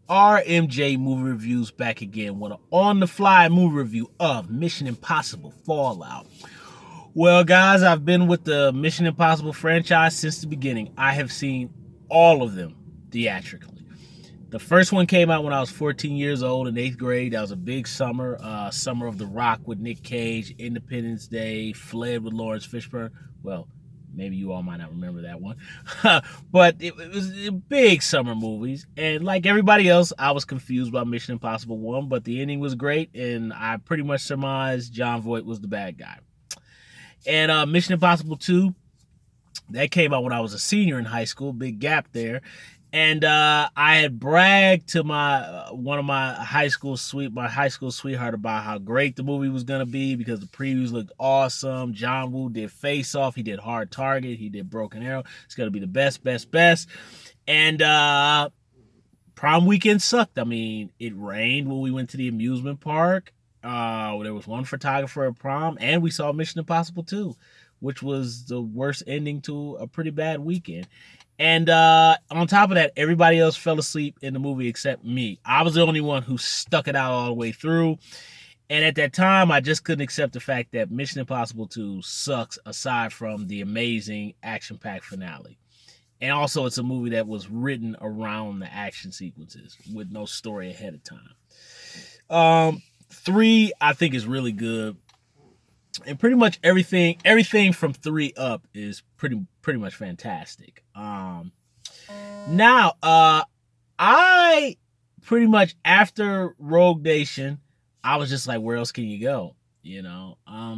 RMJ Movie Reviews back again with an on-the-fly movie review of Mission Impossible Fallout. Well, guys, I've been with the Mission Impossible franchise since the beginning. I have seen all of them theatrically. The first one came out when I was 14 years old in 8th grade. That was a big summer, summer of the Rock with Nick Cage, Independence Day, Fled with Lawrence Fishburne. Well, maybe you all might not remember that one. But it was big summer movies. And like everybody else, I was confused by Mission Impossible 1, but the ending was great, and I pretty much surmised John Voight was the bad guy. And Mission Impossible 2, that came out when I was a senior in high school, big gap there. And I had bragged to my one of my high school sweetheart about how great the movie was gonna be because the previews looked awesome. John Woo did Face Off, he did Hard Target, he did Broken Arrow. It's gonna be the best, best, best. And prom weekend sucked. I mean, it rained when we went to the amusement park. There was one photographer at prom, and we saw Mission Impossible 2, which was the worst ending to a pretty bad weekend. And on top of that, everybody else fell asleep in the movie except me. I was the only one who stuck it out all the way through. And at that time, I just couldn't accept the fact that Mission Impossible 2 sucks aside from the amazing action-packed finale. And also, it's a movie that was written around the action sequences with no story ahead of time. 3, I think, is really good. And pretty much everything from 3 up is pretty much fantastic. Now, I pretty much after Rogue Nation, I was just like, where else can you go?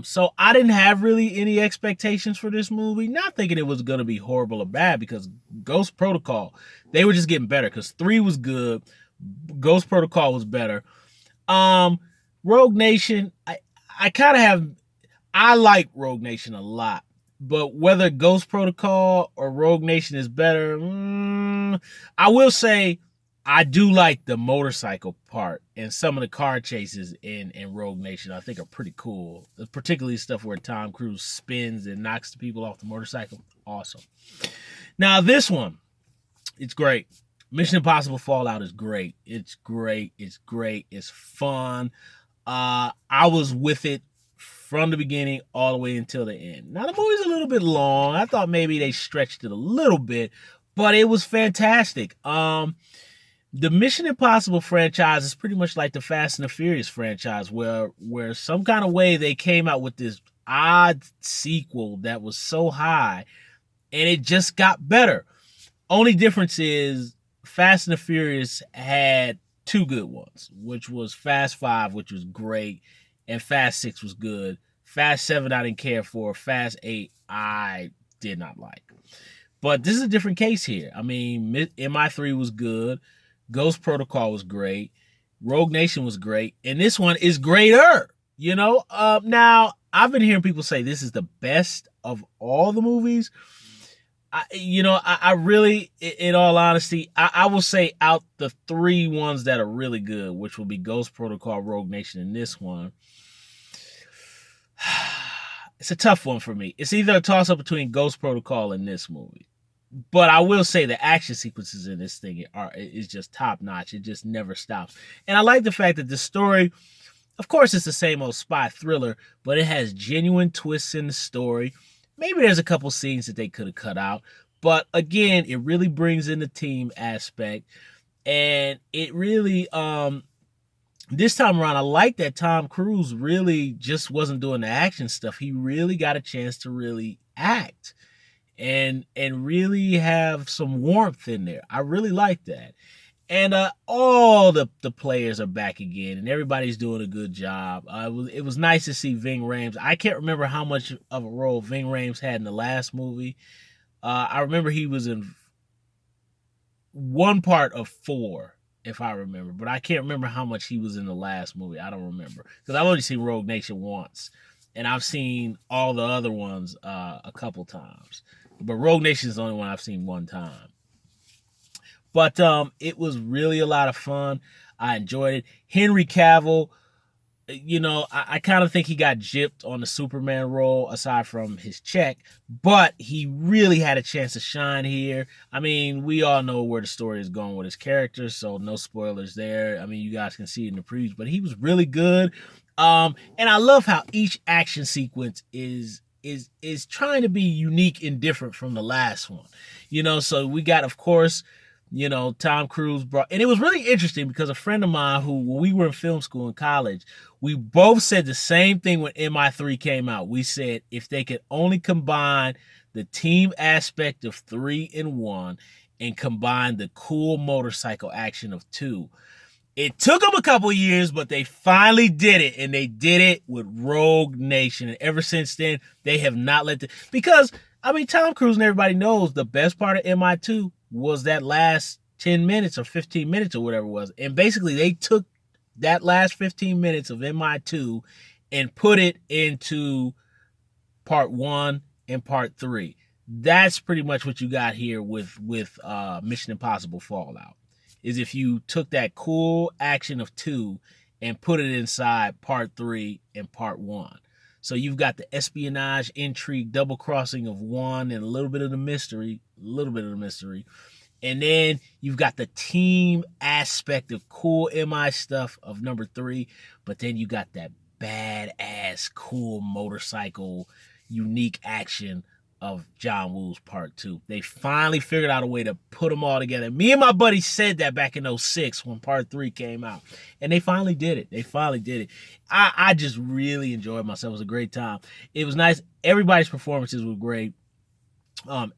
So I didn't have really any expectations for this movie, not thinking it was going to be horrible or bad, because Ghost Protocol, they were just getting better, because 3 was good, Ghost Protocol was better. Rogue Nation, I like Rogue Nation a lot, but whether Ghost Protocol or Rogue Nation is better, I will say I do like the motorcycle part, and some of the car chases in Rogue Nation I think are pretty cool, particularly stuff where Tom Cruise spins and knocks the people off the motorcycle. Awesome. Now this one, it's great. Mission Impossible Fallout is great. It's great. It's great. It's fun. I was with it from the beginning all the way until the end. Now, the movie's a little bit long. I thought maybe they stretched it a little bit, but it was fantastic. The Mission Impossible franchise is pretty much like the Fast and the Furious franchise, where some kind of way they came out with this odd sequel that was so high, and it just got better. Only difference is Fast and the Furious had 2 good ones, which was Fast 5, which was great, and Fast 6 was good. Fast 7 I didn't care for. Fast 8 I did not like. But this is a different case here. I mean, MI3 was good. Ghost Protocol was great. Rogue Nation was great. And this one is greater. Now, I've been hearing people say this is the best of all the movies. I really, in all honesty, I will say out the 3 ones that are really good, which will be Ghost Protocol, Rogue Nation, and this one, it's a tough one for me. It's either a toss-up between Ghost Protocol and this movie. But I will say the action sequences in this thing is just top-notch. It just never stops. And I like the fact that the story, of course, it's the same old spy thriller, but it has genuine twists in the story. Maybe there's a couple scenes that they could have cut out. But again, it really brings in the team aspect. And it really, this time around, I like that Tom Cruise really just wasn't doing the action stuff. He really got a chance to really act and really have some warmth in there. I really like that. And all the players are back again, and everybody's doing a good job. It was nice to see Ving Rhames. I can't remember how much of a role Ving Rhames had in the last movie. I remember he was in one part of 4, if I remember, but I can't remember how much he was in the last movie. I don't remember, because I've only seen Rogue Nation once, and I've seen all the other ones a couple times. But Rogue Nation is the only one I've seen one time. But it was really a lot of fun. I enjoyed it. Henry Cavill, I kind of think he got gypped on the Superman role aside from his check, but he really had a chance to shine here. I mean, we all know where the story is going with his character, so no spoilers there. I mean, you guys can see it in the previews, but he was really good. And I love how each action sequence is trying to be unique and different from the last one. So we got, of course, Tom Cruise brought, and it was really interesting because a friend of mine who, when we were in film school in college, we both said the same thing when MI3 came out. We said if they could only combine the team aspect of 3 and 1 and combine the cool motorcycle action of 2. It took them a couple years, but they finally did it, and they did it with Rogue Nation. And ever since then, they have not let the, because, I mean, Tom Cruise and everybody knows the best part of MI2 was that last 10 minutes or 15 minutes or whatever it was. And basically, they took that last 15 minutes of MI2 and put it into part 1 and part 3. That's pretty much what you got here with Mission Impossible Fallout. Is if you took that cool action of 2 and put it inside part 3 and part 1. So you've got the espionage, intrigue, double crossing of 1 and a little bit of the mystery. And then you've got the team aspect of cool MI stuff of number 3. But then you got that badass, cool motorcycle, unique action of John Woo's part 2. They finally figured out a way to put them all together. Me and my buddy said that back in 2006 when part 3 came out. And they finally did it. I just really enjoyed myself. It was a great time. It was nice. Everybody's performances were great.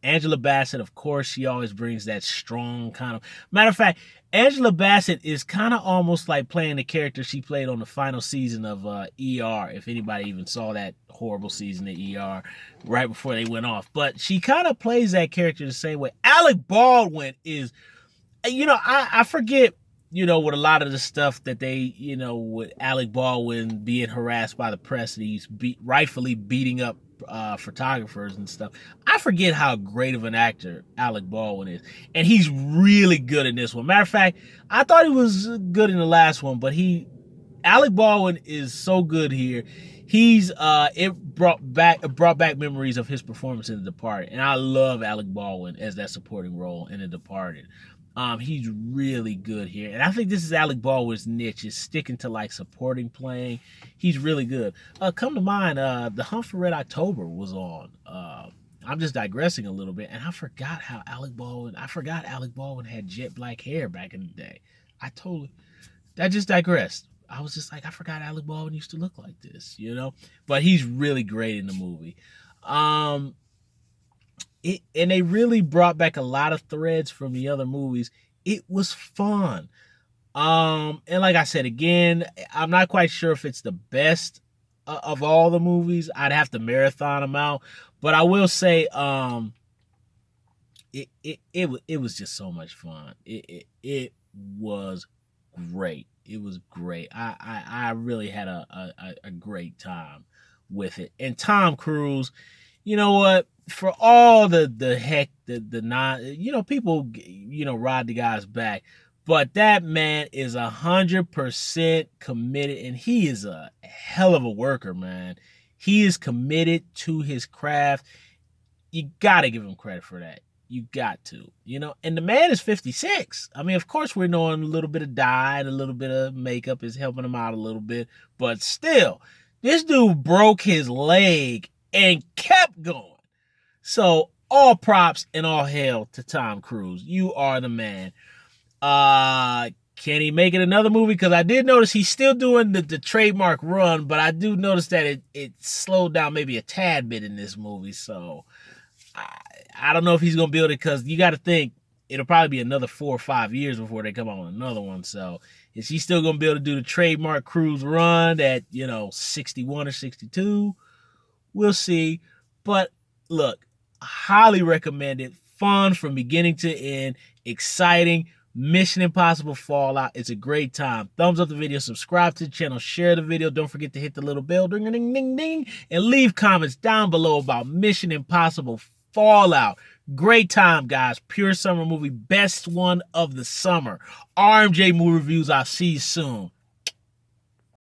Angela Bassett, of course, she always brings that strong kind of... Matter of fact, Angela Bassett is kind of almost like playing the character she played on the final season of ER, if anybody even saw that horrible season of ER right before they went off. But she kind of plays that character the same way. Alec Baldwin is... I forget, with a lot of the stuff that they, with Alec Baldwin being harassed by the press, and he's rightfully beating up photographers and stuff. I forget how great of an actor Alec Baldwin is, and he's really good in this one. Matter of fact, I thought he was good in the last one, but Alec Baldwin is so good here. It brought back memories of his performance in The Departed, and I love Alec Baldwin as that supporting role in The Departed. He's really good here. And I think this is Alec Baldwin's niche, is sticking to like supporting playing. He's really good. Come to mind, The Hunt for Red October was on. I'm just digressing a little bit. And I forgot Alec Baldwin had jet black hair back in the day. That just digressed. I was just like, I forgot Alec Baldwin used to look like this, But he's really great in the movie. And they really brought back a lot of threads from the other movies. It was fun. And like I said, again, I'm not quite sure if it's the best of all the movies. I'd have to marathon them out. But I will say, it was just so much fun. It was great. It was great. I really had a great time with it. And Tom Cruise, you know what? For all the heck, the non, people, ride the guy's back, but that man is 100% committed, and he is a hell of a worker, man. He is committed to his craft. You gotta give him credit for that. You got to, and the man is 56. I mean, of course, we're knowing a little bit of dye and a little bit of makeup is helping him out a little bit, but still, this dude broke his leg and kept going. So all props and all hail to Tom Cruise. You are the man. Can he make it another movie? Because I did notice he's still doing the trademark run, but I do notice that it slowed down maybe a tad bit in this movie. So I don't know if he's going to build it, because you got to think it'll probably be another 4 or 5 years before they come out with another one. So is he still going to be able to do the trademark Cruise run at, 61 or 62? We'll see. But look, highly recommended. Fun from beginning to end. Exciting. Mission Impossible Fallout. It's a great time. Thumbs up the video. Subscribe to the channel. Share the video. Don't forget to hit the little bell. Ding, ding, ding, ding. And leave comments down below about Mission Impossible Fallout. Great time, guys. Pure summer movie. Best one of the summer. RMJ Movie Reviews. I'll see you soon.